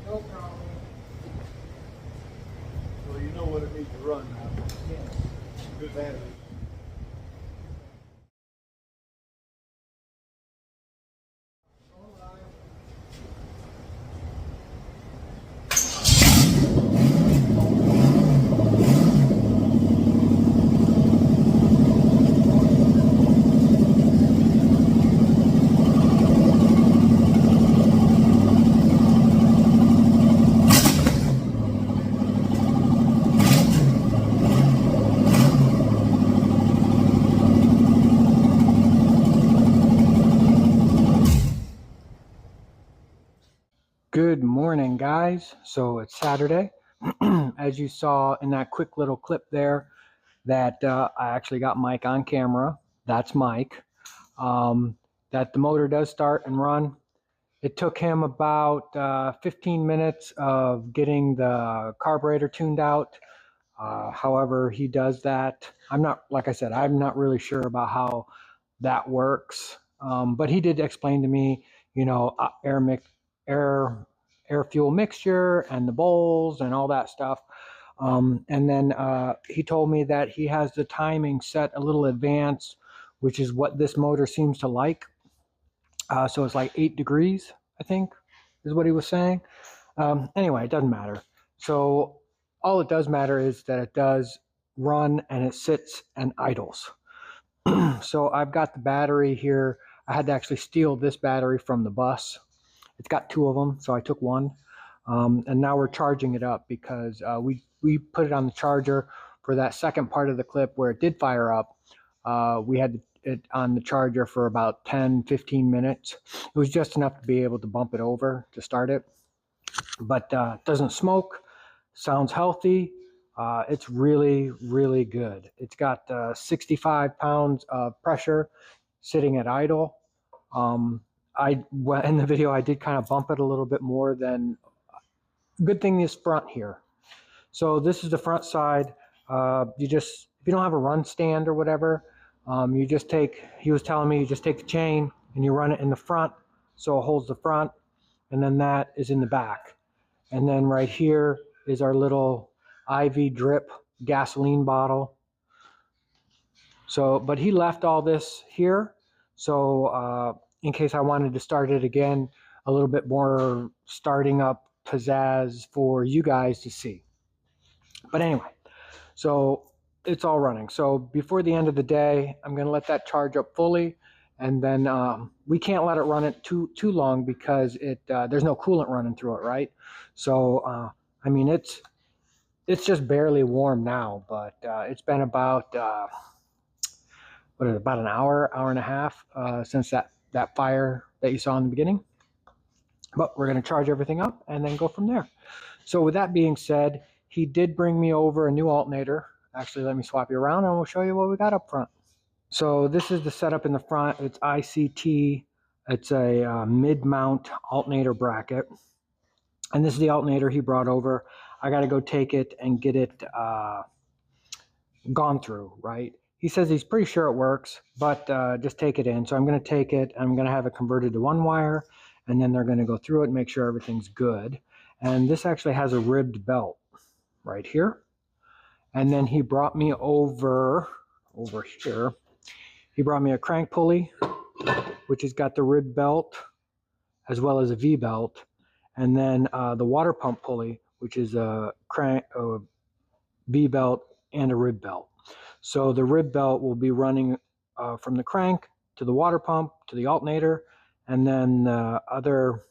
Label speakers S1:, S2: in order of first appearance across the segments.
S1: No problem.
S2: Well, you know what it needs to run now.
S1: Yes.
S2: Good battery.
S1: All right. Good morning, guys. So it's Saturday. As you saw in that quick little clip there, that I actually got Mike on camera. That's Mike. That the motor does start and run. It took him about 15 minutes of getting the carburetor tuned out. However, he does that. I'm not, like I said, I'm not really sure about how that works. But he did explain to me, you know, air fuel mixture and the bowls and all that stuff. And then he told me that he has the timing set a little advanced, which is what this motor seems to like. So it's like 8 degrees, I think, is what he was saying. Anyway, it doesn't matter. So all it does matter is that it does run and it sits and idles. So I've got the battery here. I had to actually steal this battery from the bus. It's got 2 of them, so I took one. And now we're charging it up because we put it on the charger for that second part of the clip where it did fire up. We had it on the charger for about 10-15 minutes. It was just enough to be able to bump it over to start it. But it doesn't smoke, sounds healthy. It's really, really good. It's got 65 pounds of pressure sitting at idle. In the video, I did kind of bump it a little bit more than. Good thing is front here. So this is the front side. If you don't have a run stand or whatever, you just take, he was telling me, you just take the chain and you run it in the front so it holds the front, and then that is in the back. And then right here is our little IV drip gasoline bottle. So, but he left all this here. So in case I wanted to start it again, a little bit more starting up pizzazz for you guys to see. But anyway, so it's all running. So before the end of the day, I'm going to let that charge up fully. And then we can't let it run it too long because there's no coolant running through it, right? So, I mean, it's just barely warm now, but it's been about, about an hour and a half since that fire that you saw in the beginning. But we're going to charge everything up and then go from there. So with that being said, he did bring me over a new alternator. Actually, let me swap you around and we'll show you what we got up front. So this is the setup in the front. It's ICT. It's a mid-mount alternator bracket. And this is the alternator he brought over. I got to go take it and get it gone through, right? He says he's pretty sure it works, but just take it in. So I'm going to take it. I'm going to have it converted to 1 wire, and then they're going to go through it and make sure everything's good. And this actually has a ribbed belt right here. And then he brought me over here. He brought me a crank pulley, which has got the rib belt as well as a V belt, and then the water pump pulley, which is a V belt and a rib belt. So the rib belt will be running from the crank to the water pump to the alternator, and then the other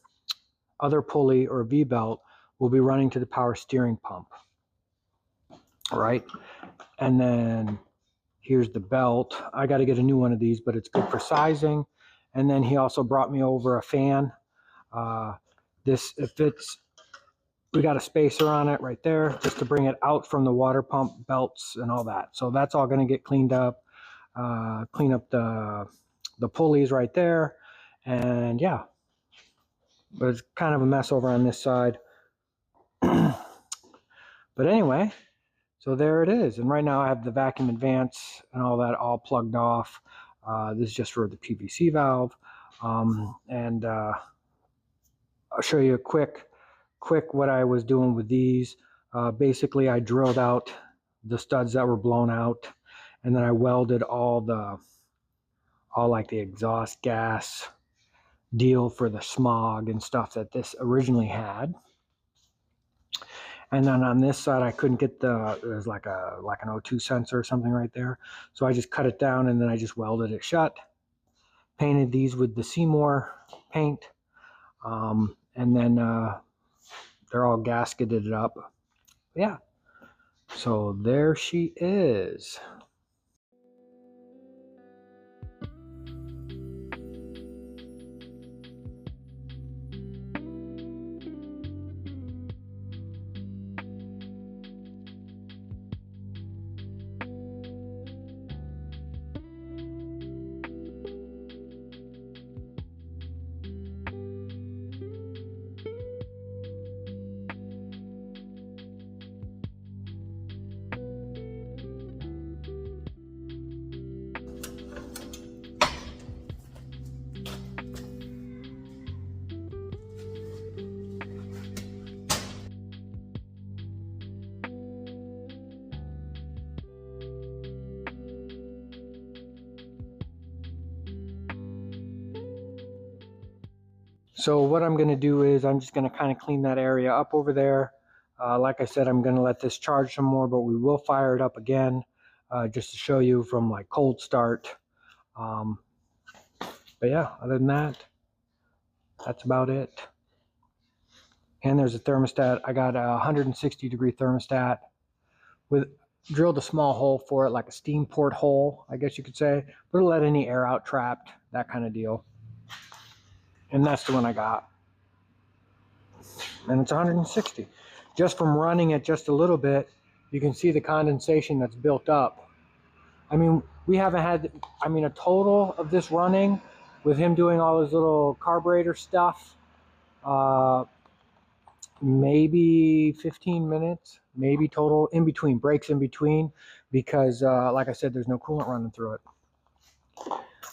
S1: pulley or V belt will be running to the power steering pump. All right, and then here's the belt. I got to get a new one of these, but it's good for sizing. And then he also brought me over a fan. We got a spacer on it right there just to bring it out from the water pump belts and all that. So that's all going to get cleaned up. Clean up the pulleys right there. And yeah, but it's kind of a mess over on this side. But anyway, so there it is. And right now I have the vacuum advance and all that all plugged off. This is just for the PVC valve. And I'll show you a quick what I was doing with these. Basically, I drilled out the studs that were blown out, and then I welded all like the exhaust gas deal for the smog and stuff that this originally had. And then on this side, I couldn't get there's like an O2 sensor or something right there. So I just cut it down and then I just welded it shut. Painted these with the Seymour paint. And then they're all gasketed up. Yeah. So there she is. So what I'm going to do is I'm just going to kind of clean that area up over there. Like I said, I'm going to let this charge some more, but we will fire it up again just to show you from like cold start. But yeah, other than that, that's about it. And there's a thermostat. I got a 160-degree thermostat with drilled a small hole for it, like a steam port hole, I guess you could say. But it'll let any air out trapped, that kind of deal. And that's the one I got. And it's 160. Just from running it just a little bit, you can see the condensation that's built up. I mean, we haven't had, a total of this running with him doing all his little carburetor stuff, maybe 15 minutes, maybe total in between, breaks in between, because like I said, there's no coolant running through it.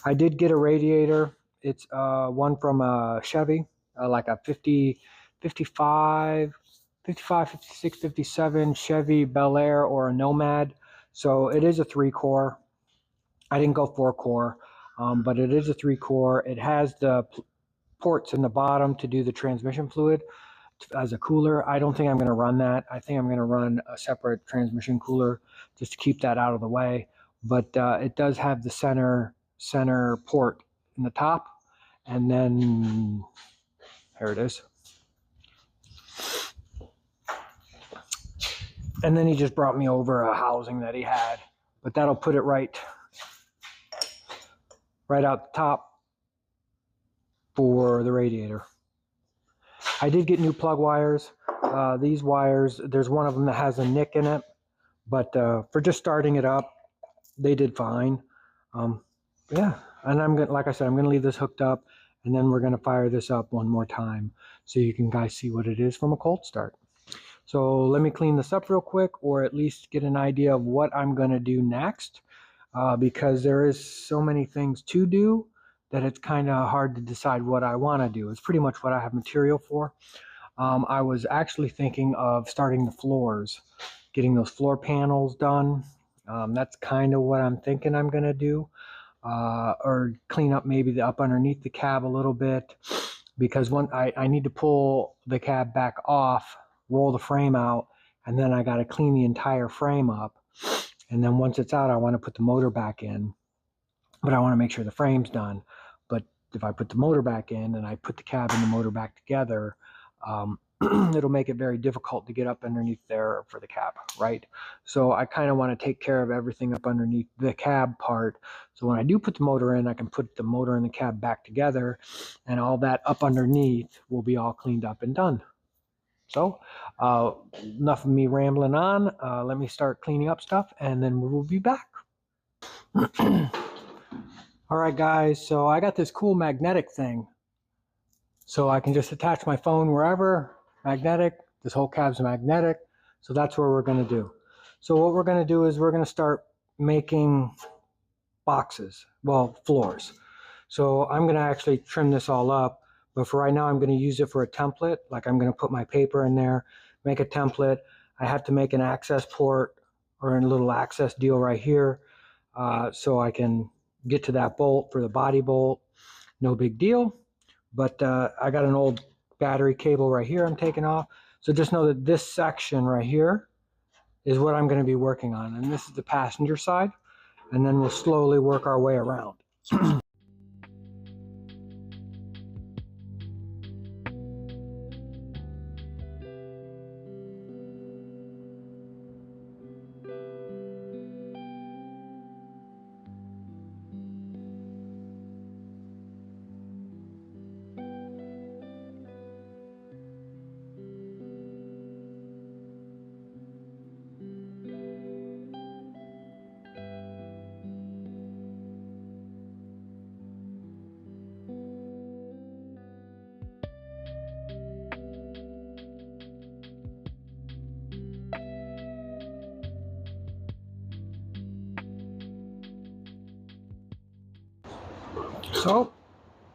S1: I did get a radiator. It's one from a Chevy, like a 55, 56, 57 Chevy Bel Air or a Nomad. So it is a 3-core. I didn't go 4-core, but it is a 3-core. It has the ports in the bottom to do the transmission fluid as a cooler. I don't think I'm going to run that. I think I'm going to run a separate transmission cooler just to keep that out of the way. But it does have the center port in the top, and then here it is. And then he just brought me over a housing that he had, but that'll put it right out the top for the radiator. I did get new plug wires. These wires, there's one of them that has a nick in it, but for just starting it up, they did fine. Yeah, and I'm gonna, like I said, I'm gonna leave this hooked up, and then we're gonna fire this up one more time so you can guys see what it is from a cold start. So let me clean this up real quick, or at least get an idea of what I'm gonna do next, because there is so many things to do that it's kind of hard to decide what I want to do. It's pretty much what I have material for. I was actually thinking of starting the floors, getting those floor panels done. That's kind of what I'm thinking I'm going to do. Or clean up maybe the up underneath the cab a little bit, because I need to pull the cab back off, roll the frame out, and then I got to clean the entire frame up. And then once it's out, I want to put the motor back in, but I want to make sure the frame's done. But if I put the motor back in and I put the cab and the motor back together, it'll make it very difficult to get up underneath there for the cab, right? So I kind of want to take care of everything up underneath the cab part. So when I do put the motor in, I can put the motor and the cab back together, and all that up underneath will be all cleaned up and done. So enough of me rambling on. Let me start cleaning up stuff, and then we'll be back. All right, guys, so I got this cool magnetic thing. So I can just attach my phone wherever, magnetic. This whole cab's magnetic. So that's what we're going to do. So what we're going to do is we're going to start making boxes, well, floors. So I'm going to actually trim this all up, but for right now I'm going to use it for a template. Like I'm going to put my paper in there, make a template. I have to make an access port or a little access deal right here, so I can get to that bolt for the body bolt. No big deal, but I got an old battery cable right here I'm taking off. So just know that this section right here is what I'm going to be working on, and this is the passenger side, and then we'll slowly work our way around. So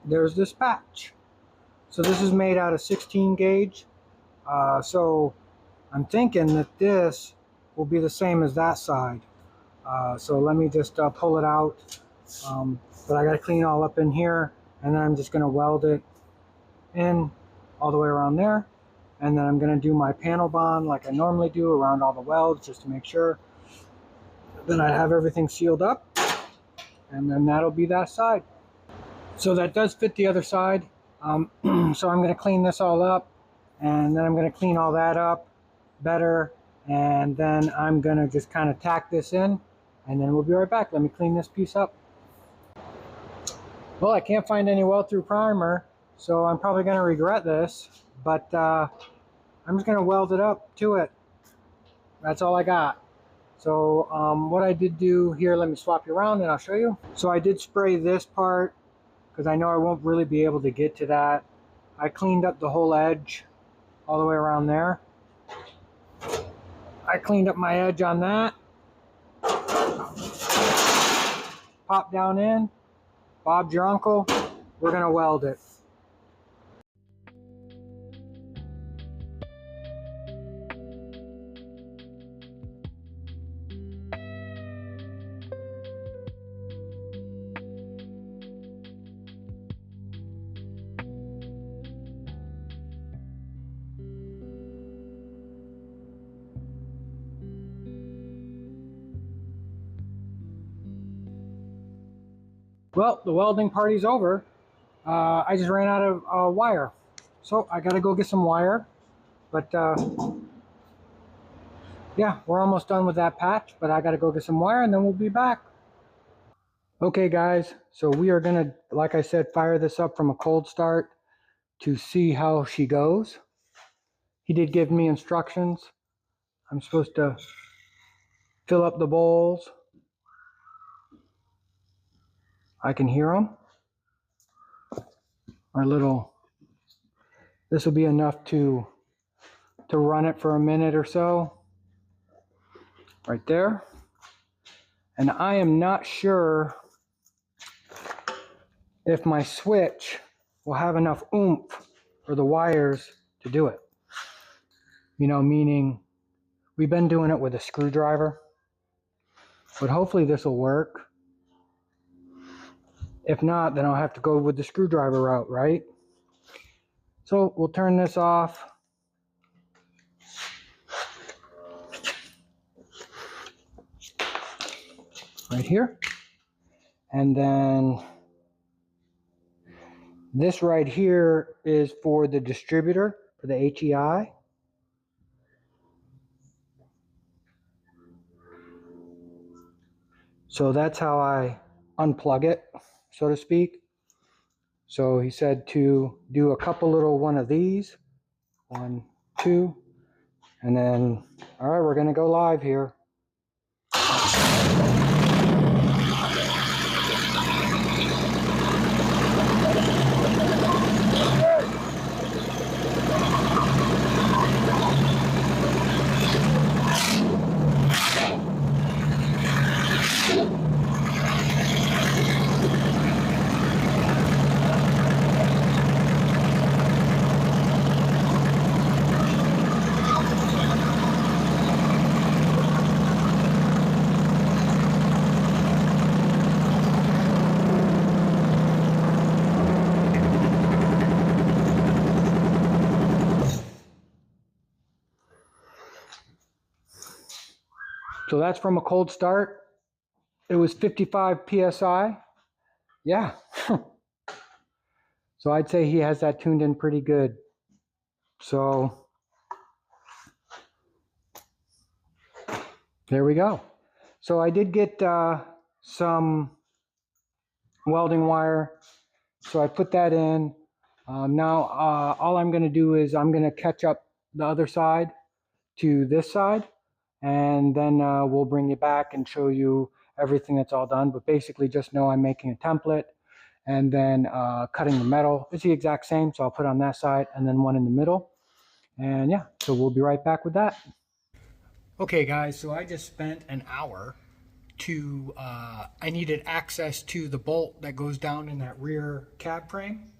S1: there's this patch. So this is made out of 16 gauge. So I'm thinking that this will be the same as that side. So let me just pull it out. But I got to clean all up in here, and then I'm just going to weld it in all the way around there. And then I'm going to do my panel bond like I normally do around all the welds, just to make sure. Then I have everything sealed up, and then that'll be that side. So that does fit the other side. So I'm going to clean this all up, and then I'm going to clean all that up better, and then I'm going to just kind of tack this in, and then we'll be right back. Let me clean this piece up. Well, I can't find any weld-through primer, so I'm probably going to regret this, but I'm just going to weld it up to it. That's all I got. So what I did do here, let me swap you around and I'll show you. So I did spray this part because I know I won't really be able to get to that. I cleaned up the whole edge all the way around there. I cleaned up my edge on that. Pop down in. Bob's your uncle. We're going to weld it. Well, the welding party's over. I just ran out of wire. So I gotta go get some wire. But yeah, we're almost done with that patch, but I gotta go get some wire and then we'll be back. Okay guys, so we are gonna, like I said, fire this up from a cold start to see how she goes. He did give me instructions. I'm supposed to fill up the bowls. I can hear them. Our little, this will be enough to run it for a minute or so. Right there. And I am not sure if my switch will have enough oomph for the wires to do it. You know, meaning we've been doing it with a screwdriver, but hopefully this will work. If not, then I'll have to go with the screwdriver route, right? So we'll turn this off. Right here. And then this right here is for the distributor, for the HEI. So that's how I unplug it, so to speak. So he said to do a couple little one of these. 1, 2, and then, all right, we're gonna go live here. So that's from a cold start. It was 55 PSI. Yeah. So I'd say he has that tuned in pretty good. So there we go. So I did get some welding wire. So I put that in. Now all I'm going to do is I'm going to catch up the other side to this side, and then we'll bring you back and show you everything that's all done. But basically just know I'm making a template and then cutting the metal. It's the exact same, so I'll put on that side and then one in the middle. And yeah, so we'll be right back with that. Okay guys, so I just spent an hour to, I needed access to the bolt that goes down in that rear cab frame.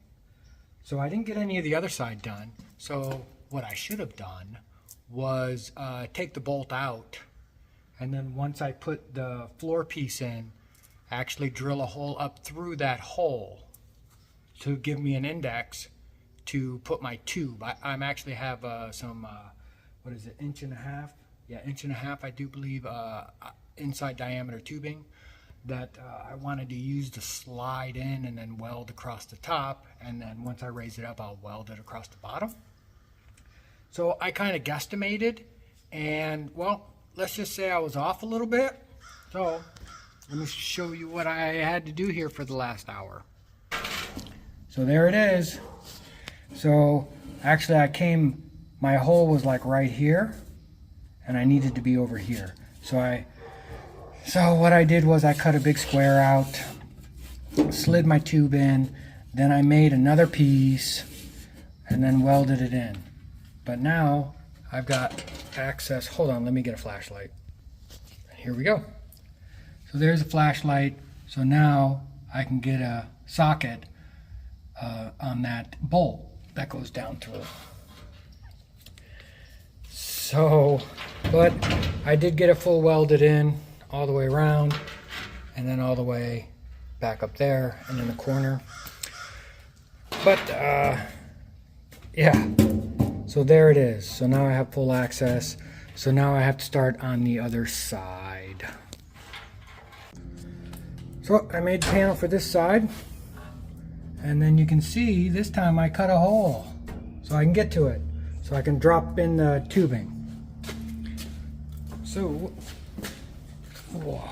S1: So I didn't get any of the other side done. So what I should have done was take the bolt out, and then once I put the floor piece in, actually drill a hole up through that hole to give me an index to put my tube. I'm actually have some, what is it, 1.5 inches? Yeah, 1.5 inches, I do believe, inside diameter tubing that I wanted to use to slide in and then weld across the top, and then once I raise it up, I'll weld it across the bottom. So I kind of guesstimated, and well, let's just say I was off a little bit. So let me show you what I had to do here for the last hour. So there it is. So actually my hole was like right here, and I needed to be over here. So what I did was I cut a big square out, slid my tube in, then I made another piece, and then welded it in. But now I've got access. Hold on, let me get a flashlight. Here we go. So there's a flashlight. So now I can get a socket on that bolt that goes down through. So, but I did get it full welded in all the way around, and then all the way back up there and in the corner. But yeah, so there it is. So now I have full access. So now I have to start on the other side. So I made the panel for this side, and then you can see this time I cut a hole so I can get to it, so I can drop in the tubing. So whoa.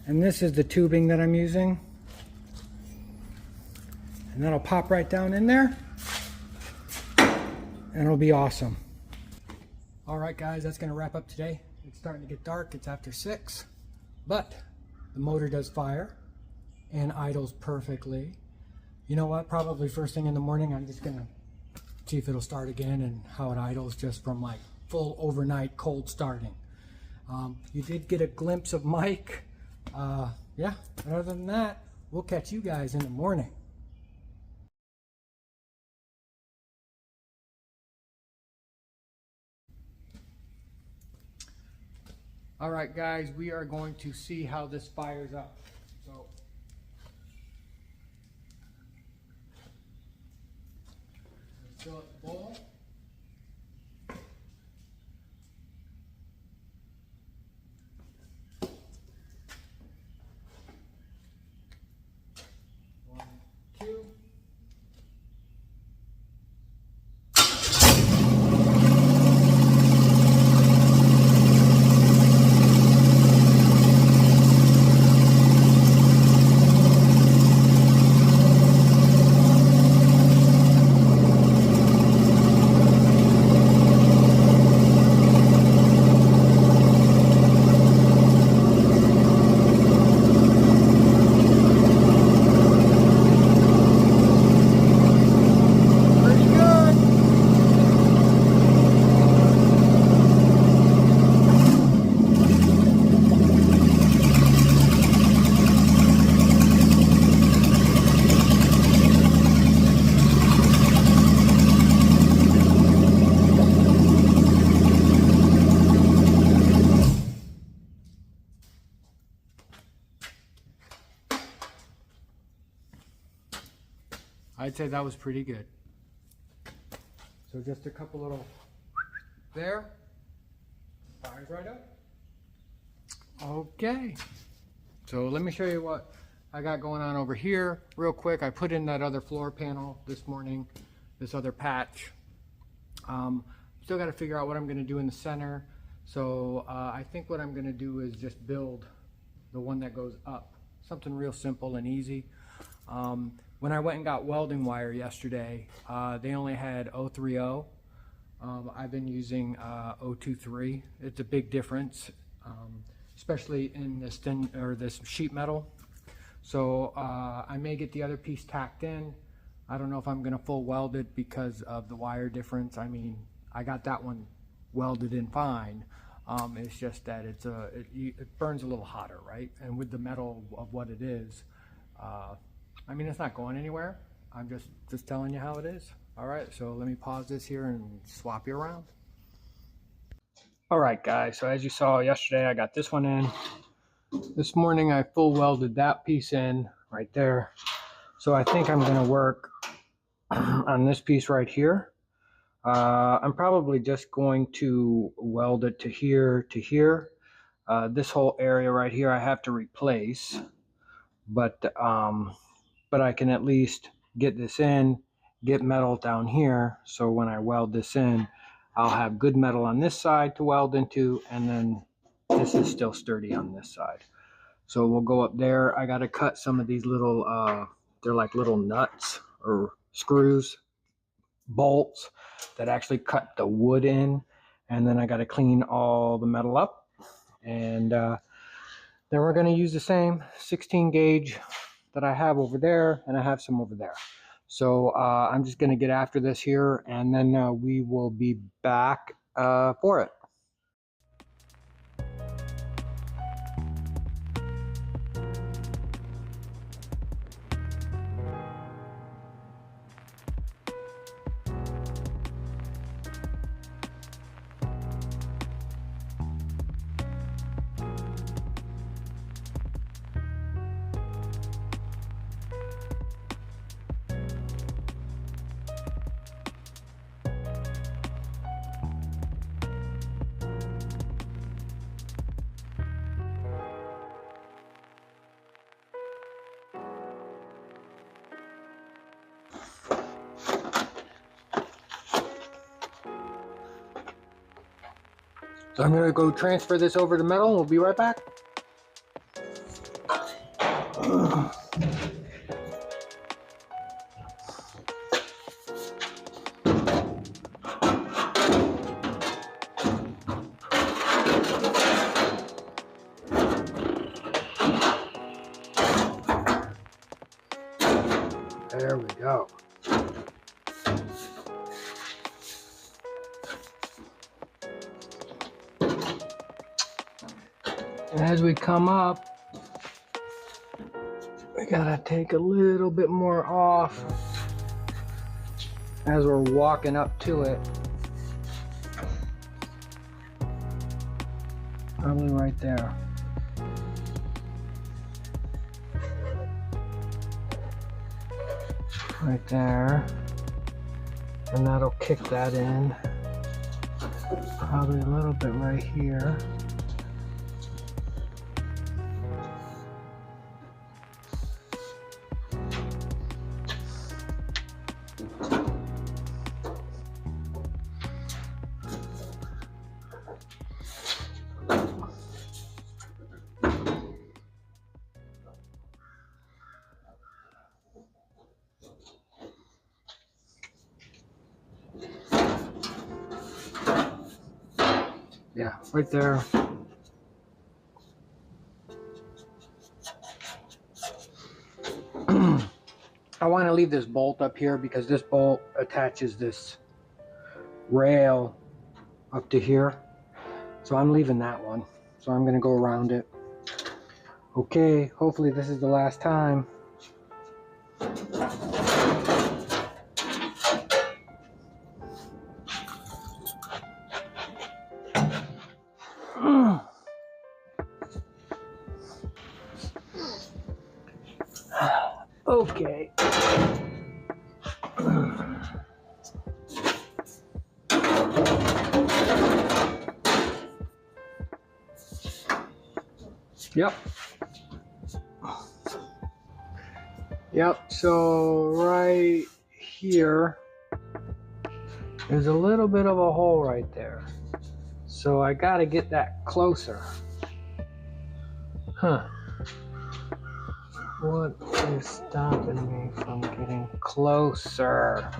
S1: And this is the tubing that I'm using, and that'll pop right down in there, and it'll be awesome. All right guys, that's gonna wrap up today. It's starting to get dark, it's after 6, but the motor does fire and idles perfectly. You know what, probably first thing in the morning I'm just gonna see if it'll start again and how it idles just from like full overnight cold starting. You did get a glimpse of Mike. Yeah, other than that, we'll catch you guys in the morning. All right, guys, we are going to see how this fires up. So, let's fill up the bowl. One, two. I'd say that was pretty good. So just a couple little there, fires right up. Okay, so let me show you what I got going on over here real quick. I put in that other floor panel this morning, this other patch. Still got to figure out what I'm going to do in the center. So I think what I'm going to do is just build the one that goes up. Something real simple and easy. When I went and got welding wire yesterday, they only had 030. I've been using 023. It's a big difference, especially in this thin or this sheet metal. So I may get the other piece tacked in. I don't know if I'm going to full weld it because of the wire difference. I mean, I got that one welded in fine. It's just that it burns a little hotter, right? And with the metal of what it is, I mean, it's not going anywhere. I'm just telling you how it is. All right, so let me pause this here and swap you around. All right, guys, so as you saw yesterday, I got this one in. This morning, I full welded that piece in right there. So I think I'm gonna work on this piece right here. I'm probably just going to weld it to here to here. This whole area right here I have to replace, but I can at least get this in, get metal down here, so when I weld this in, I'll have good metal on this side to weld into, and then this is still sturdy on this side. So we'll go up there. I got to cut some of these little, they're like little nuts or screws, bolts that actually cut the wood in, and then I got to clean all the metal up, and then we're going to use the same 16 gauge that I have over there, and I have some over there. So I'm just going to get after this here, and then we will be back for it. So I'm going to go transfer this over to metal, and we'll be right back. There we go. And as we come up, we gotta take a little bit more off as we're walking up to it. Probably right there. Right there. And that'll kick that in. Probably a little bit right here. Yeah, right there. I want to leave this bolt up here because this bolt attaches this rail up to here. So I'm leaving that one. So I'm going to go around it. Okay, hopefully this is the last time. Okay. Yep. Yep, so right here, there's a little bit of a hole right there. So I gotta get that closer. Huh. What is stopping me from getting closer?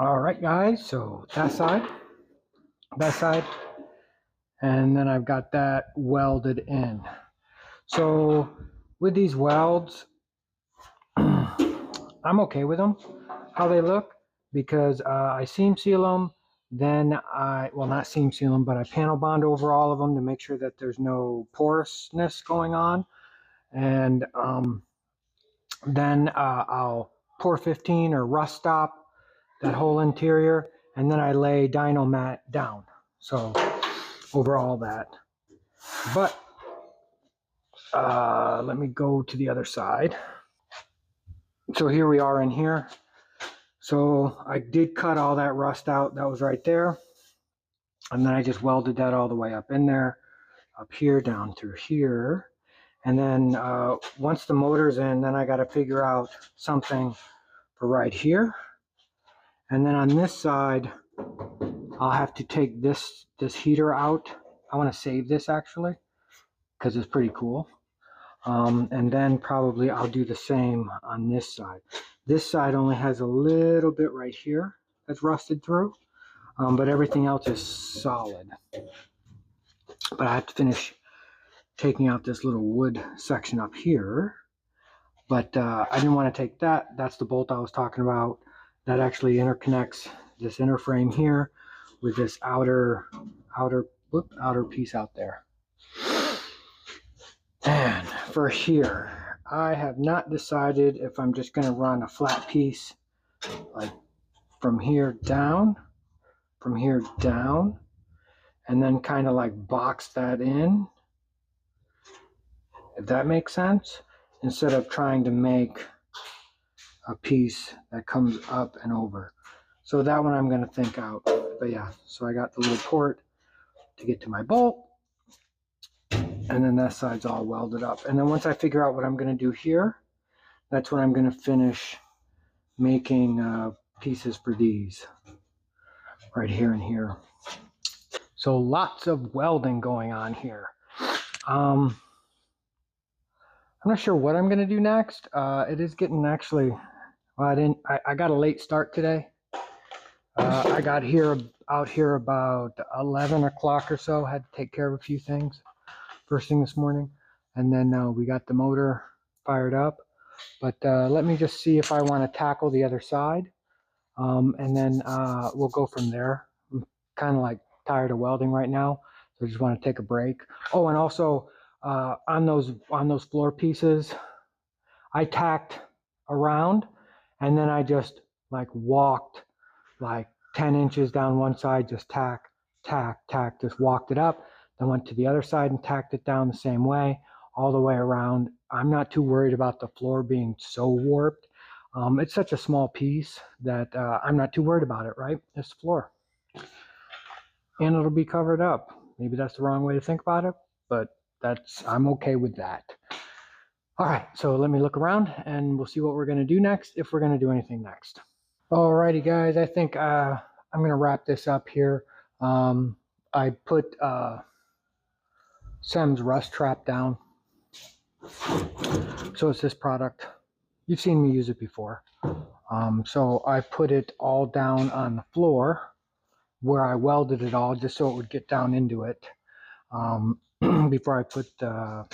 S1: All right, guys, so that side, and then I've got that welded in. So with these welds, I'm okay with them, how they look, because I seam seal them, then well, not seam seal them, but I panel bond over all of them to make sure that there's no porousness going on. And then I'll pour 15 or rust stop that whole interior, and then I lay dyno mat down. So over all that. But let me go to the other side. So here we are in here. So I did cut all that rust out that was right there. And then I just welded that all the way up in there, up here, down through here. And then once the motor's in, then I got to figure out something for right here. And then on this side, I'll have to take this heater out. I want to save this actually, because it's pretty cool. And then probably I'll do the same on this side. This side only has a little bit right here that's rusted through, but everything else is solid. But I have to finish taking out this little wood section up here. But I didn't want to take that. That's the bolt I was talking about. That actually interconnects this inner frame here with this outer piece out there. And for here, I have not decided if I'm just going to run a flat piece like from here down, and then kind of like box that in, if that makes sense, instead of trying to make a piece that comes up and over. So that one I'm going to think out. But yeah, so I got the little port to get to my bolt, and then that side's all welded up. And then once I figure out what I'm going to do here, that's when I'm going to finish making pieces for these right here and here. So lots of welding going on here. I'm not sure what I'm going to do next. It is getting actually, well, I got a late start today. I got out here about 11 o'clock or so. Had to take care of a few things first thing this morning. And then we got the motor fired up. But let me just see if I want to tackle the other side. And then we'll go from there. I'm kind of like tired of welding right now, so I just want to take a break. Oh, and also on those floor pieces, I tacked around, and then I just like walked like 10 inches down one side, just tack, just walked it up, then went to the other side and tacked it down the same way, all the way around. I'm not too worried about the floor being so warped. It's such a small piece that I'm not too worried about it, right? It's the floor. And it'll be covered up. Maybe that's the wrong way to think about it, but I'm okay with that. All right, so let me look around and we'll see what we're gonna do next, if we're gonna do anything next. Alrighty guys, I think I'm gonna wrap this up here. I put Kustomz rust trap down. So it's this product. You've seen me use it before. So I put it all down on the floor where I welded it all just so it would get down into it before I put the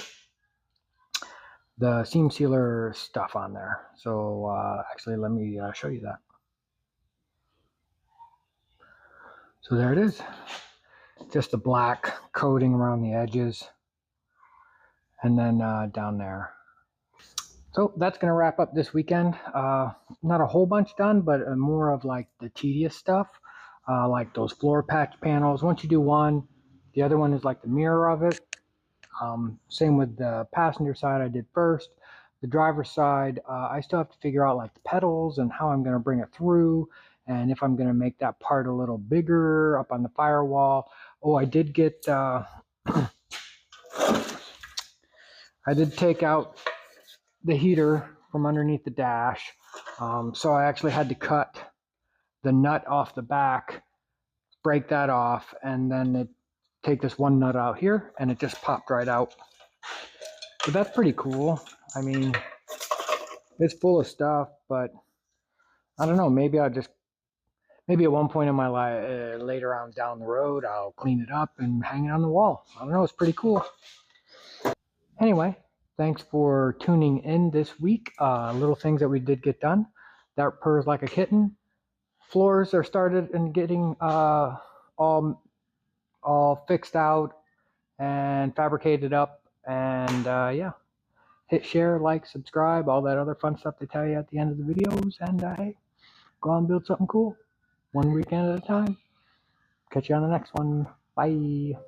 S1: seam sealer stuff on there. So actually let me show you that. So there it is. Just a black coating around the edges and then down there. So that's going to wrap up this weekend. Not a whole bunch done, but more of like the tedious stuff, like those floor patch panels. Once you do one, the other one is like the mirror of it. Same with the passenger side I did first. The driver's side, I still have to figure out like the pedals and how I'm going to bring it through, and if I'm going to make that part a little bigger up on the firewall. Oh, I did get, I did take out the heater from underneath the dash. So I actually had to cut the nut off the back, break that off, and then take this one nut out here, and it just popped right out. So that's pretty cool. I mean, it's full of stuff, but I don't know, maybe maybe at one point in my life, later on down the road, I'll clean it up and hang it on the wall. I don't know, it's pretty cool. Anyway, thanks for tuning in this week. Little things that we did get done. That purrs like a kitten. Floors are started and getting all fixed out and fabricated up. And yeah, hit share, like, subscribe, all that other fun stuff they tell you at the end of the videos. And hey, go out and build something cool. One weekend at a time. Catch you on the next one. Bye.